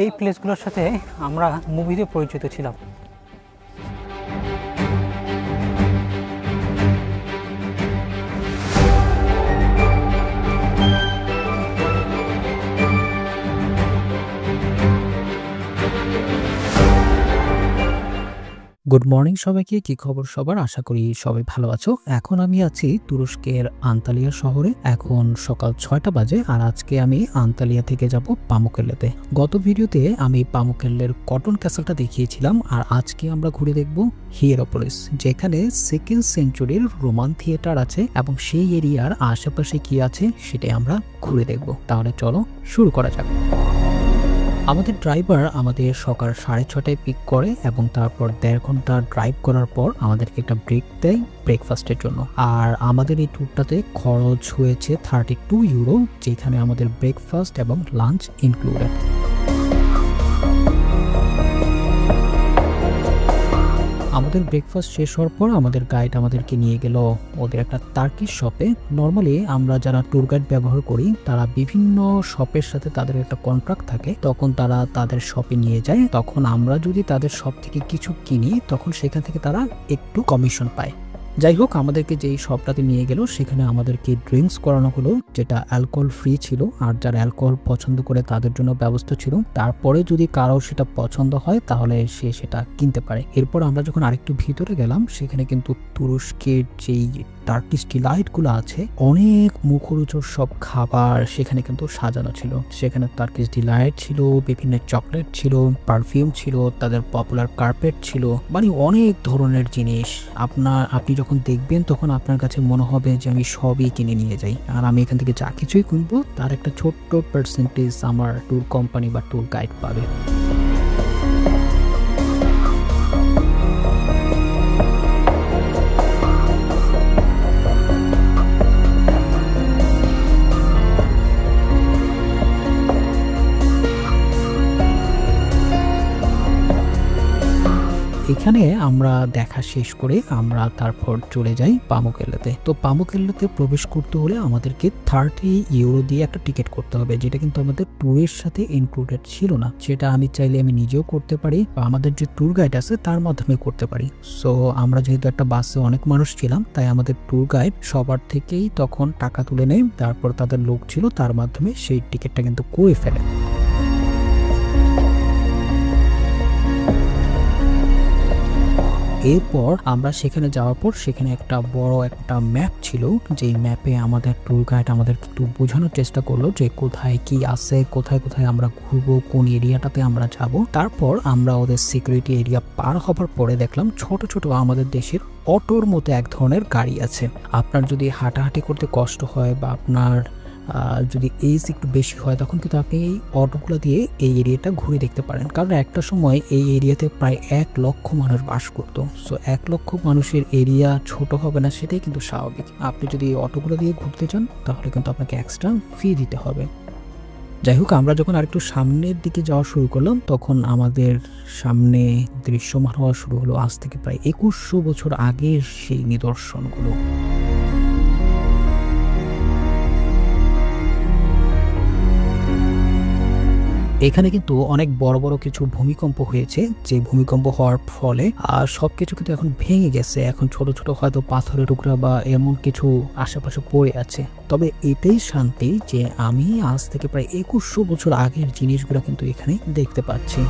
এই প্লেসগুলোর সাথে আমরা মুভিতে পরিচিত ছিলাম। গুড মর্নিং সবাইকে, কি খবর সবার? আশা করি সবাই ভালো আছো। এখন আমি আছি তুরস্কের আন্তালিয়া শহরে। এখন সকাল 6টা বাজে আর আজকে আমি আন্তালিয়া থেকে যাব পামুকেল্লেতে। গত ভিডিওতে আমি পামুকেল্লের কটন ক্যাসেলটা দেখিয়েছিলাম আর আজকে আমরা ঘুরে দেখব হিয়েরোপোলিস, যেখানে 2nd সেঞ্চুরির রোমান থিয়েটার আছে এবং সেই এরিয়ার আশেপাশে কি আছে সেটাই আমরা ঘুরে দেখব। তাহলে চলো শুরু করা যাক। আমাদের ড্রাইভার আমাদের সকাল 6:30টায় পিক করে এবং তারপর 1.5 ঘন্টা ড্রাইভ করার পর আমাদেরকে একটা ব্রেক দেয় ব্রেকফাস্টের জন্য। আর আমাদের এই ট্যুরটাতে খরচ হয়েছে 32 ইউরো, যেখানে আমাদের ব্রেকফাস্ট এবং লাঞ্চ ইনক্লুডেড। আমাদের ব্রেকফাস্ট শেষ হওয়ার পর আমাদের গাইড আমাদেরকে নিয়ে গেল ওদের একটা টার্কিশ শপে। নর্মালি আমরা যারা ট্যুর গাইড ব্যবহার করি তারা বিভিন্ন শপের সাথে তাদের একটা কন্ট্রাক্ট থাকে, তখন তারা তাদের শপে নিয়ে যায়। তখন আমরা যদি তাদের শপ থেকে কিছু কিনি তখন সেখান থেকে তারা একটু কমিশন পায়। যাই হোক, আমাদেরকে যেই শপটাতে নিয়ে গেল সেখানে আমাদেরকে ড্রিঙ্কস করানো হলো, যেটা অ্যালকোহল ফ্রি ছিল আর যারা অ্যালকোহল পছন্দ করে তাদের জন্য ব্যবস্থা ছিল। তারপরে যদি কারো সেটা পছন্দ হয় তাহলে সে সেটা কিনতে পারে। এরপর আমরা যখন আরেকটু ভিতরে গেলাম সেখানে কিন্তু তুরস্কের যেই টার্কিশ ডিলাইটগুলো আছে, অনেক মুখরোচক সব খাবার সেখানে কিন্তু সাজানো ছিল। সেখানে টার্কিশ ডিলাইট ছিল, বিভিন্ন চকলেট ছিল, পারফিউম ছিল, তাদের পপুলার কার্পেট ছিল, মানে অনেক ধরনের জিনিস। আপনি যখন দেখবেন তখন আপনার কাছে মনে হবে যে আমি সবই কিনে নিয়ে যাই, আর আমি এখান থেকে যা কিছুই কিনবো তার একটা ছোট্ট পার্সেন্টেজ আমার ট্যুর কোম্পানি বা ট্যুর গাইড পাবে। এখানে আমরা দেখা শেষ করে আমরা তারপর চলে যাই পামুকেল্লেতে। তো পামুকেল্লেতে প্রবেশ করতে হলে আমাদেরকে 30 ইউরো দিয়ে একটা টিকিট করতে হবে, যেটা কিন্তু আমাদের ট্যুরের সাথে ইনক্লুডেড ছিল না। সেটা আমি চাইলে আমি নিজেও করতে পারি বা আমাদের যে ট্যুর গাইড আছে তার মাধ্যমে করতে পারি। সো আমরা যেহেতু একটা বাসে অনেক মানুষ ছিলাম তাই আমাদের ট্যুর গাইড সবার থেকেই তখন টাকা তুলে নেয়, তারপর তাদের লোক ছিল তার মাধ্যমে সেই টিকিটটা কিন্তু করে ফেলে। এরপর আমরা সেখানে যাওয়ার পর সেখানে একটা বড় একটা ম্যাপ ছিল, যেই ম্যাপে আমাদের ট্যুর গাইড আমাদের একটু বোঝানোর চেষ্টা করলো যে কোথায় কি আছে, কোথায় কোথায় আমরা ঘুরবো, কোন এরিয়াটাতে আমরা যাব। তারপর আমরা ওদের সিকিউরিটি এরিয়া পার হবার পরে দেখলাম ছোট ছোট আমাদের দেশের অটোর মতো এক ধরনের গাড়ি আছে। আপনার যদি হাঁটাহাঁটি করতে কষ্ট হয় বা আপনার যদি এজ একটু বেশি হয় তখন কিন্তু আপনি এই অটোগুলো দিয়ে এই এরিয়াটা ঘুরে দেখতে পারেন, কারণ একটা সময় এই এরিয়াতে প্রায় 1 লক্ষ মানুষ বাস করতো। সো 1 লক্ষ মানুষের এরিয়া ছোট হবে না, সেটাই কিন্তু স্বাভাবিক। আপনি যদি এই অটোগুলো দিয়ে ঘুরতে চান তাহলে কিন্তু আপনাকে এক্সট্রা ফি দিতে হবে। যাই হোক, আমরা যখন আরেকটু সামনের দিকে যাওয়া শুরু করলাম তখন আমাদের সামনে দৃশ্যমান হওয়া শুরু হলো আজ থেকে প্রায় 2100 বছর আগের সেই নিদর্শনগুলো। এখানে কিন্তু অনেক বড় বড় কিছু ভূমিকম্প হয়েছে, যে ভূমিকম্প হওয়ার ফলে সবকিছু কিন্তু এখন ভেঙে গেছে। এখন ছোট ছোট হয়তো পাথরের টুকরা বা এমন কিছু আশেপাশে পড়ে আছে। তবে এটাই শান্তি যে আমি আজ থেকে প্রায় 2100 বছর আগের জিনিসগুলো কিন্তু এখানে দেখতে পাচ্ছি।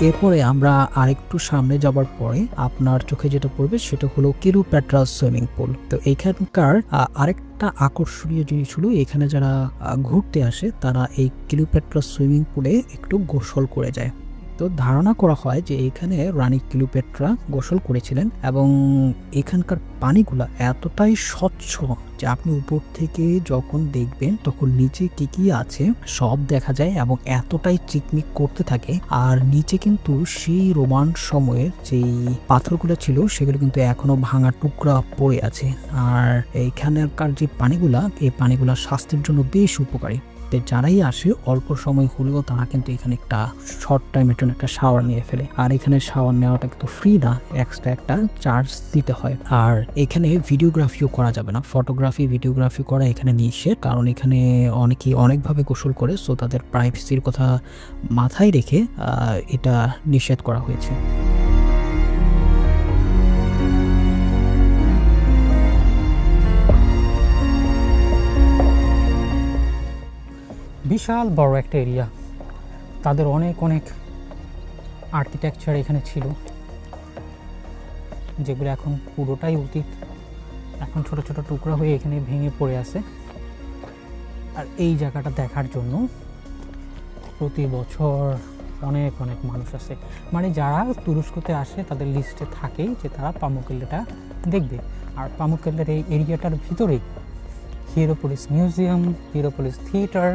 এরপরে আমরা আরেকটু সামনে যাবার পরে আপনার চোখে যেটা পড়বে সেটা হলো কিলোপ্যাট্রা সুইমিং পুল। তো এইখানকার আরেকটা আকর্ষণীয় জিনিস হলো এখানে যারা ঘুরতে আসে তারা এই কিলোপ্যাট্রা সুইমিং পুলে একটু গোসল করে যায়। তো ধারণা করা হয় যে এখানে রানী ক্লিওপেট্রা গোসল করেছিলেন এবং এখানকার পানিগুলা এতটাই স্বচ্ছ যে আপনি উপর থেকে যখন দেখবেন তখন নিচে কি কি আছে সব দেখা যায় এবং এতটাই চিকমিক করতে থাকে। আর নিচে কিন্তু সেই রোমান সময়ের যেই পাথরগুলো ছিল সেগুলো কিন্তু এখনো ভাঙা টুকরা পড়ে আছে। আর এইখানকার যে পানিগুলা, এই পানিগুলা স্বাস্থ্যের জন্য বেশ উপকারী। যারাই আসে অল্প সময় হলেও তারা কিন্তু এখানে একটা শর্ট টাইমের জন্য একটা শাওয়ার নিয়ে ফেলে। আর এখানে শাওয়ার নেওয়াটা কিন্তু ফ্রি না, এক্সট্রা একটা চার্জ দিতে হয়। আর এখানে ভিডিওগ্রাফিও করা যাবে না, ফটোগ্রাফি ভিডিওগ্রাফি করা এখানে নিষেধ, কারণ এখানে অনেকেই অনেকভাবে গোসল করে, সো তাদের প্রাইভেসির কথা মাথায় রেখে এটা নিষেধ করা হয়েছে। বিশাল বড় একটা এরিয়া, তাদের অনেক অনেক আর্কিটেকচার এখানে ছিল যেগুলো এখন পুরোটাই অতীত, এখন ছোট ছোট টুকরা হয়ে এখানে ভেঙে পড়ে আছে। আর এই জায়গাটা দেখার জন্য প্রতি বছর অনেক অনেক মানুষ আসে, মানে যারা তুরস্কতে আসে তাদের লিস্টে থাকেই যে তারা পামুককেল্লেটা দেখবে। আর পামুককেল্লের এই এরিয়াটার ভিতরেই হিরোপোলিস মিউজিয়াম, হিরোপোলিস থিয়েটার,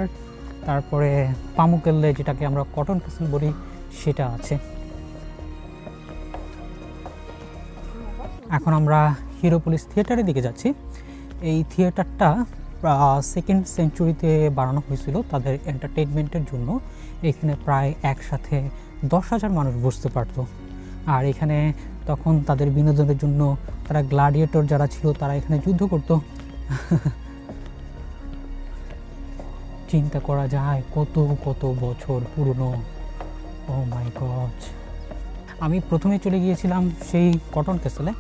তারপরে পামুককেল্লে যেটাকে আমরা কটন ক্যাসেল বলি সেটা আছে। এখন আমরা হিরোপোলিস থিয়েটারের দিকে যাচ্ছি। এই থিয়েটারটা 2nd সেঞ্চুরিতে বানানো হয়েছিল তাদের এন্টারটেইনমেন্টের জন্য। এখানে প্রায় একসাথে 10,000 মানুষ বসতে পারত। আর এখানে তখন তাদের বিনোদনের জন্য তারা গ্ল্যাডিয়েটর যারা ছিল তারা এখানে যুদ্ধ করত। চিন্তা করা যায় কত কত বছর পুরনো। ও মাই গড। আমি প্রথমে চলে গিয়েছিলাম সেই কটন ক্যাসেলে,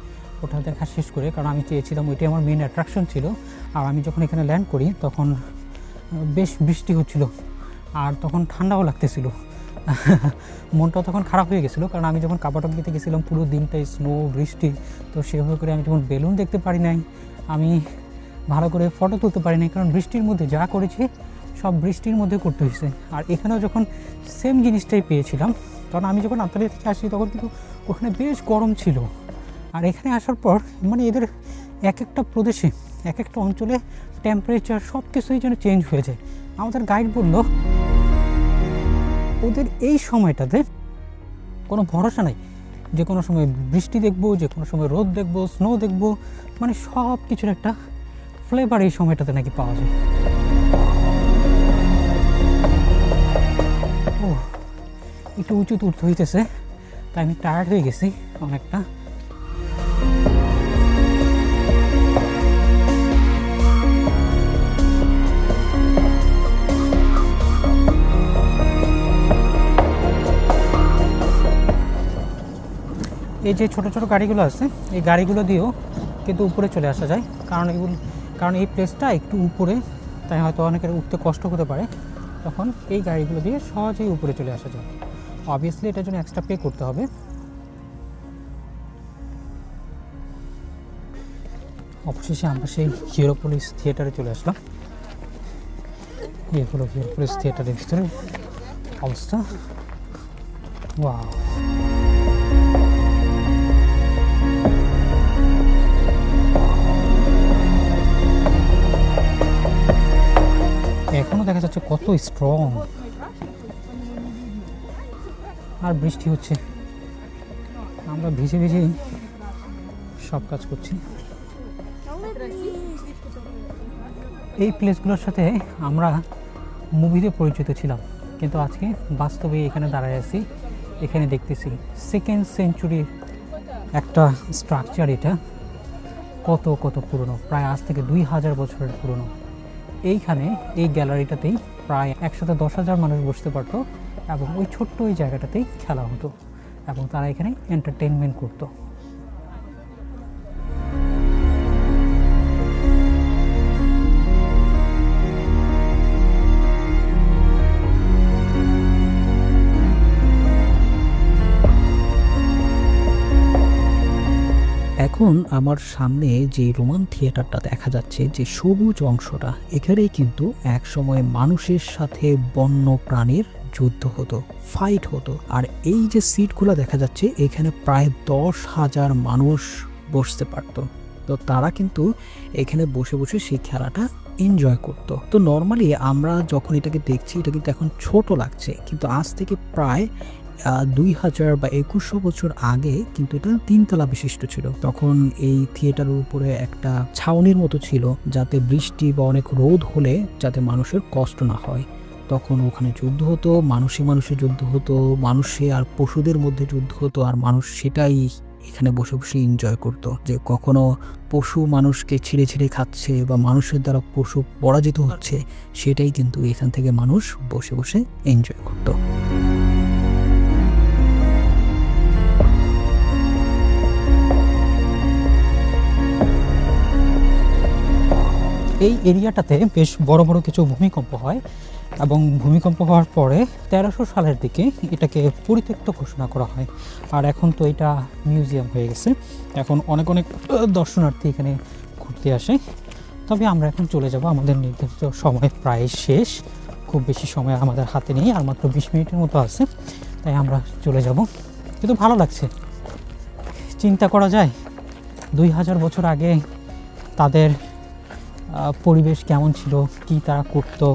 ওটা দেখা শেষ করে, কারণ আমি চেয়েছিলাম ওইটাই আমার মেন অ্যাট্রাকশন ছিল। আর আমি যখন এখানে ল্যান্ড করি তখন বেশ বৃষ্টি হচ্ছিল আর তখন ঠান্ডাও লাগতেছিল। মনটাও তখন খারাপ হয়ে গেছিলো, কারণ আমি যখন কাপাটকিতে গেছিলাম পুরো দিনটাই স্নো বৃষ্টি, তো সেভাবে করে আমি যখন বেলুন দেখতে পারি নাই, আমি ভালো করে ফটো তুলতে পারি নাই, কারণ বৃষ্টির মধ্যে যা করেছি সব বৃষ্টির মধ্যে করতে হয়েছে। আর এখানেও যখন সেম জিনিসটাই পেয়েছিলাম, কারণ আমি যখন আন্তর্জাতিক থেকে আসি তখন কিন্তু ওখানে বেশ গরম ছিল। আর এখানে আসার পর মানে এদের এক একটা প্রদেশে এক একটা অঞ্চলে টেম্পারেচার সব কিছুই যেন চেঞ্জ হয়ে যায়। আমাদের গাইড বলল ওদের এই সময়টাতে কোনো ভরসা নাই, যে কোনো সময় বৃষ্টি দেখবো, যে কোনো সময় রোদ দেখবো, স্নো দেখবো, মানে সব কিছুর একটা ফ্লেভার এই সময়টাতে নাকি পাওয়া যায়। ও একটু উঁচুতে উঠতে হইতেছে, তাই আমি টায়ার্ড হয়ে গেছি অনেকটা। এই যে ছোট ছোট গাড়িগুলো আছে, এই গাড়িগুলো দিয়েও কিন্তু উপরে চলে আসা যায়, কারণ এই প্লেসটা একটু উপরে, তাই হয়তো অনেকের উঠতে কষ্ট হতে পারে। তখন এই গাড়িগুলো দিয়ে সহজেই উপরে চলে আসা যায়। অবভিয়াসলি এটার জন্য এক্সট্রা পে করতে হবে। অবশেষে আমরা সেই হিরোপোলিস থিয়েটারে চলে আসলাম। এই হলো হিরোপোলিস থিয়েটারের ভিতরে অবস্থা। ওয়াও, এখনো দেখা যাচ্ছে কত স্ট্রং। আর বৃষ্টি হচ্ছে, আমরা ভিজে ভিজেই সব কাজ করছি। এই প্লেসগুলোর সাথে আমরা মুভিতে পরিচিত ছিলাম, কিন্তু আজকে বাস্তবে এখানে দাঁড়ায় আছি, এখানে দেখতেছি 2nd সেঞ্চুরির একটা স্ট্রাকচার। এটা কত কত পুরনো, প্রায় আজ থেকে 2000 বছরের পুরনো। এইখানে এই গ্যালারিটাতেই প্রায় একসাথে 10,000 মানুষ বসতে পারতো এবং ওই ছোট্ট ওই জায়গাটাতেই খেলা হতো এবং তারা এখানে এন্টারটেইনমেন্ট করতো। এখন আমার সামনে যে রোমান থিয়েটারটা দেখা যাচ্ছে, যে সবুজ অংশটা, এখানেই কিন্তু এক সময় মানুষের সাথে বন্য প্রাণীর যুদ্ধ হতো, ফাইট হতো। আর এই যে সিটগুলো দেখা যাচ্ছে এখানে প্রায় 10,000 মানুষ বসতে পারতো। তো তারা কিন্তু এখানে বসে বসে সেই খেলাটা এনজয় করতো। তো নর্মালি আমরা যখন এটাকে দেখছি এটা কিন্তু এখন ছোট লাগছে, কিন্তু আজ থেকে প্রায় 2000 বা 2100 বছর আগে কিন্তু এটা 3 তলা বিশিষ্ট ছিল। তখন এই থিয়েটারের উপরে একটা ছাউনির মতো ছিল, যাতে বৃষ্টি বা অনেক রোদ হলে যাতে মানুষের কষ্ট না হয়। তখন ওখানে যুদ্ধ হতো, মানুষে যুদ্ধ হতো, মানুষে আর পশুদের মধ্যে যুদ্ধ হতো, আর মানুষ সেটাই এখানে বসে বসে এনজয় করতো। যে কখনো পশু মানুষকে ছিঁড়ে ছিঁড়ে খাচ্ছে বা মানুষের দ্বারা পশু পরাজিত হচ্ছে, সেটাই কিন্তু এখান থেকে মানুষ বসে বসে এনজয় করতো। এই এরিয়াটাতে বেশ বড় বড় কিছু ভূমিকম্প হয়, এবং ভূমিকম্প হওয়ার পরে 1300 সালের দিকে এটাকে পরিত্যক্ত ঘোষণা করা হয়। আর এখন তো এটা মিউজিয়াম হয়ে গেছে, এখন অনেক অনেক দর্শনার্থী এখানে ঘুরতে আসে। তবে আমরা এখন চলে যাব, আমাদের নির্ধারিত সময় প্রায় শেষ, খুব বেশি সময় আমাদের হাতে নেই, আর মাত্র 20 মিনিটের মতো আছে, তাই আমরা চলে যাব। কিন্তু ভালো লাগছে, চিন্তা করা যায় 2000 বছর আগে তাদের পরিবেশ কেমন ছিল, কি তারা করতো,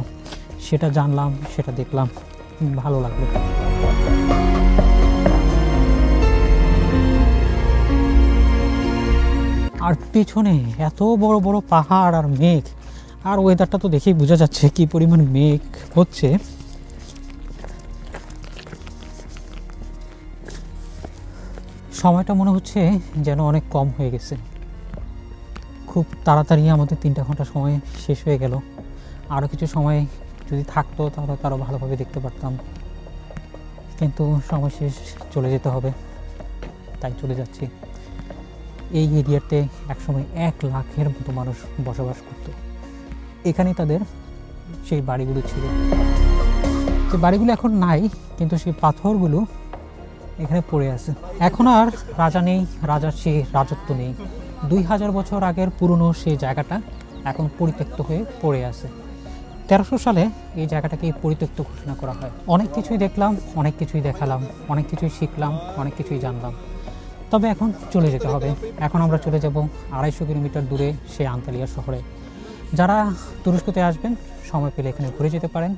সেটা জানলাম, সেটা দেখলাম, ভালো লাগলো। আর পিছনে এত বড় বড় পাহাড় আর মেঘ, আর ওয়েদারটা তো দেখেই বোঝা যাচ্ছে কি পরিমাণ মেঘ হচ্ছে। সময়টা মনে হচ্ছে যেন অনেক কম হয়ে গেছে, খুব তাড়াতাড়ি আমাদের 3টা ঘন্টা সময় শেষ হয়ে গেল। আরও কিছু সময় যদি থাকতো তাহলে আরও ভালোভাবে দেখতে পারতাম, কিন্তু সময় শেষ, চলে যেতে হবে, তাই চলে যাচ্ছি। এই এরিয়াতে একসময় 1 লাখের মতো মানুষ বসবাস করত। এখানেই তাদের সেই বাড়িগুলো ছিল, যে বাড়িগুলো এখন নাই, কিন্তু সেই পাথরগুলো এখানে পড়ে আছে। এখন আর রাজা নেই, রাজার সেই রাজত্ব নেই। 2000 বছর আগের পুরনো সেই জায়গাটা এখন পরিত্যক্ত হয়ে পড়ে আছে। 1300 সালে এই জায়গাটাকে পরিত্যক্ত ঘোষণা করা হয়। অনেক কিছুই দেখলাম, অনেক কিছুই দেখালাম, অনেক কিছুই শিখলাম, অনেক কিছুই জানলাম। তবে এখন চলে যেতে হবে। এখন আমরা চলে যাব 250 কিলোমিটার দূরে সেই আন্তালিয়া শহরে। যারা তুরস্কতে আসবেন, সময় পেলে এখানে ঘুরে যেতে পারেন।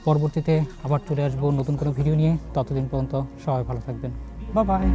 পরবর্তীতে আবার চলে আসবো নতুন কোনো ভিডিও নিয়ে। ততদিন পর্যন্ত সবাই ভালো থাকবেন। Bye bye.